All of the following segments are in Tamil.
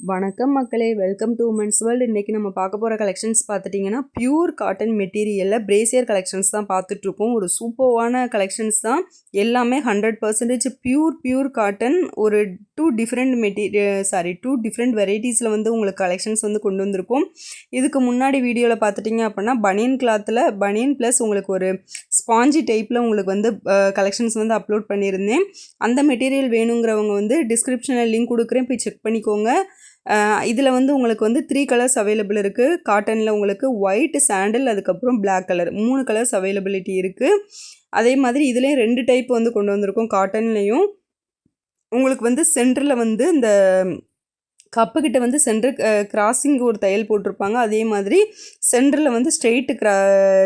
வணக்கம் மக்களே, வெல்கம் டு உமன்ஸ் வேர்ல்டு. இன்றைக்கி நம்ம பார்க்க போகிற கலெக்ஷன்ஸ் பார்த்துட்டிங்கன்னா பியூர் காட்டன் மெட்டீரியலில் பிரேசியர் கலெக்ஷன்ஸ் தான் பார்த்துட்ருக்கோம். ஒரு சூப்பர்வான கலெக்ஷன்ஸ் தான். எல்லாமே 100% பியூர் காட்டன். ஒரு டூ டிஃப்ரெண்ட் வெரைட்டிஸில் வந்து உங்களுக்கு கலெக்ஷன்ஸ் வந்து கொண்டு வந்திருக்கோம். இதுக்கு முன்னாடி வீடியோவில் பார்த்துட்டிங்க அப்படின்னா பனியன் கிளாத்தில் பனியன் ப்ளஸ் உங்களுக்கு ஒரு ஸ்பாஞ்சி டைப்பில் உங்களுக்கு வந்து கலெக்ஷன்ஸ் வந்து அப்லோட் பண்ணியிருந்தேன். அந்த மெட்டீரியல் வேணுங்கிறவங்க வந்து டிஸ்கிரிப்ஷனில் லிங்க் கொடுக்குறேன், போய் செக் பண்ணிக்கோங்க. இதில் வந்து உங்களுக்கு வந்து 3 கலர்ஸ் அவைலபிள் இருக்குது. காட்டனில் உங்களுக்கு ஒயிட், சாண்டில், அதுக்கப்புறம் பிளாக் கலர் 3 கலர்ஸ் அவைலபிலிட்டி இருக்குது. அதே மாதிரி இதுலேயும் 2 டைப் வந்து கொண்டு வந்திருக்கோம். காட்டன்லேயும் உங்களுக்கு வந்து சென்டரில் வந்து இந்த கப்புக்கிட்ட வந்து சென்டர் கிராசிங் ஒரு தையல் போட்டிருப்பாங்க. அதே மாதிரி சென்டரில் வந்து ஸ்ட்ரெயிட்டு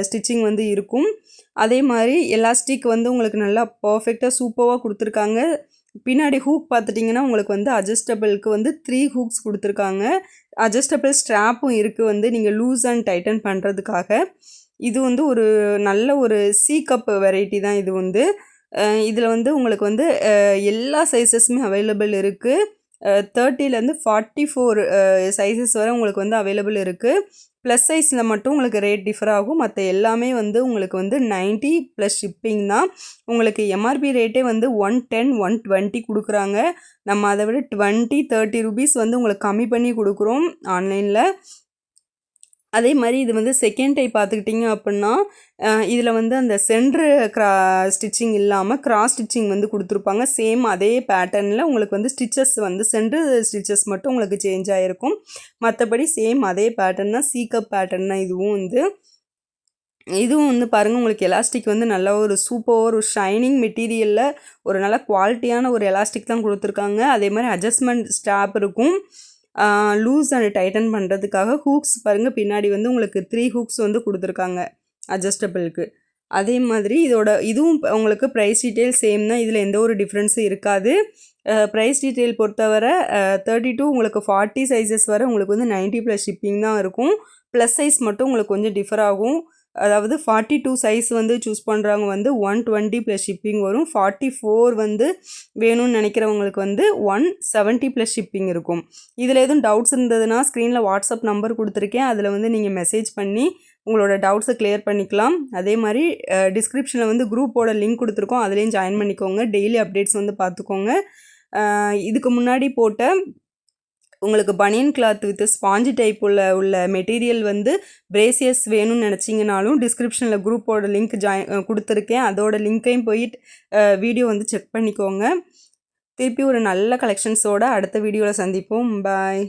ஸ்டிச்சிங் வந்து இருக்கும். அதே மாதிரி எலாஸ்டிக் வந்து உங்களுக்கு நல்லா பர்ஃபெக்டாக சூப்பராக கொடுத்துருக்காங்க. பின்னாடி ஹூக் பார்த்துட்டிங்கன்னா உங்களுக்கு வந்து அட்ஜஸ்டபிளுக்கு வந்து 3 ஹூக்ஸ் கொடுத்துருக்காங்க. அட்ஜஸ்டபிள் ஸ்ட்ராப்பும் இருக்குது வந்து நீங்கள் லூஸ் அண்ட் டைட்டன் பண்ணுறதுக்காக. இது வந்து ஒரு நல்ல ஒரு சி கப் வெரைட்டி தான் இது வந்து. இதில் வந்து உங்களுக்கு வந்து எல்லா சைஸஸுமே அவைலபிள் இருக்குது. 30லேருந்து 44 சைஸஸ் வரை உங்களுக்கு வந்து அவைலபிள் இருக்குது. ப்ளஸ் சைஸில் மட்டும் உங்களுக்கு ரேட் டிஃபர் ஆகும். மற்ற எல்லாமே வந்து உங்களுக்கு வந்து 90 ப்ளஸ் ஷிப்பிங் தான். உங்களுக்கு எம்ஆர்பி ரேட்டே வந்து 110, 120 கொடுக்குறாங்க. நம்ம அதை விட 20-30 ருபீஸ் வந்து உங்களுக்கு கம்மி பண்ணி கொடுக்குறோம் ஆன்லைனில். அதே மாதிரி இது வந்து செகண்ட் டைப் பார்த்துக்கிட்டிங்க அப்படின்னா இதில் வந்து அந்த சென்ட்ரு ஸ்டிச்சிங் இல்லாமல் கிராஸ் ஸ்டிச்சிங் வந்து கொடுத்துருப்பாங்க. சேம் அதே பேட்டர்னில் உங்களுக்கு வந்து ஸ்டிச்சஸ் வந்து சென்ட்ரு ஸ்டிச்சஸ் மட்டும் உங்களுக்கு சேஞ்ச் ஆகிருக்கும். மற்றபடி சேம் அதே பேட்டர்ன் தான், சீக்கப் பேட்டர்ன் தான். இதுவும் வந்து பாருங்கள், உங்களுக்கு எலாஸ்டிக் வந்து நல்ல ஒரு சூப்பர் ஒரு ஷைனிங் மெட்டீரியலில் ஒரு நல்ல குவாலிட்டியான ஒரு எலாஸ்டிக் தான் கொடுத்துருக்காங்க. அதே மாதிரி அட்ஜஸ்ட்மெண்ட் ஸ்ட்ராப் இருக்கும். லூஸ் அண்ட் டைட்டன் பண்ணுறதுக்காக ஹூக்ஸ் பாருங்கள், பின்னாடி வந்து உங்களுக்கு 3 ஹூக்ஸ் வந்து கொடுத்துருக்காங்க அட்ஜஸ்டபிளுக்கு. அதே மாதிரி இதுவும் உங்களுக்கு ப்ரைஸ் டீட்டெயில் சேம் தான். இதில் எந்த ஒரு டிஃப்ரென்ஸும் இருக்காது. ப்ரைஸ் டீட்டெயில் பொறுத்தவரை 32 உங்களுக்கு 40 சைஸஸ் வரை உங்களுக்கு வந்து 90 ப்ளஸ் ஷிப்பிங் தான் இருக்கும். ப்ளஸ் சைஸ் மட்டும் உங்களுக்கு கொஞ்சம் டிஃபர் ஆகும். அதாவது 42 சைஸ் வந்து சூஸ் பண்ணுறவங்க வந்து 120 ப்ளஸ் ஷிப்பிங் வரும். 44 வந்து வேணும்னு நினைக்கிறவங்களுக்கு வந்து 170 ப்ளஸ் ஷிப்பிங் இருக்கும். இதில் எதுவும் டவுட்ஸ் இருந்ததுன்னா ஸ்க்ரீனில் வாட்ஸ்அப் நம்பர் கொடுத்துருக்கேன். அதில் வந்து நீங்கள் மெசேஜ் பண்ணி உங்களோட டவுட்ஸை கிளியர் பண்ணிக்கலாம். அதே மாதிரி டிஸ்கிரிப்ஷனில் வந்து குரூப்போட லிங்க் கொடுத்துருக்கோம், அதுலேயும் ஜாயின் பண்ணிக்கோங்க. டெய்லி அப்டேட்ஸ் வந்து பார்த்துக்கோங்க. இதுக்கு முன்னாடி போட்ட உங்களுக்கு பனியன் கிளாத் வித் ஸ்பாஞ்சு டைப் உள்ள மெட்டீரியல் வந்து பிரேசியர்ஸ் வேணும்னு நினச்சிங்கனாலும் டிஸ்கிரிப்ஷனில் குரூப்போட லிங்க் கொடுத்துருக்கேன். அதோட லிங்க்கையும் போயிட்டு வீடியோ வந்து செக் பண்ணிக்கோங்க. திருப்பி ஒரு நல்ல கலெக்ஷன்ஸோடு அடுத்த வீடியோவில் சந்திப்போம். பாய்.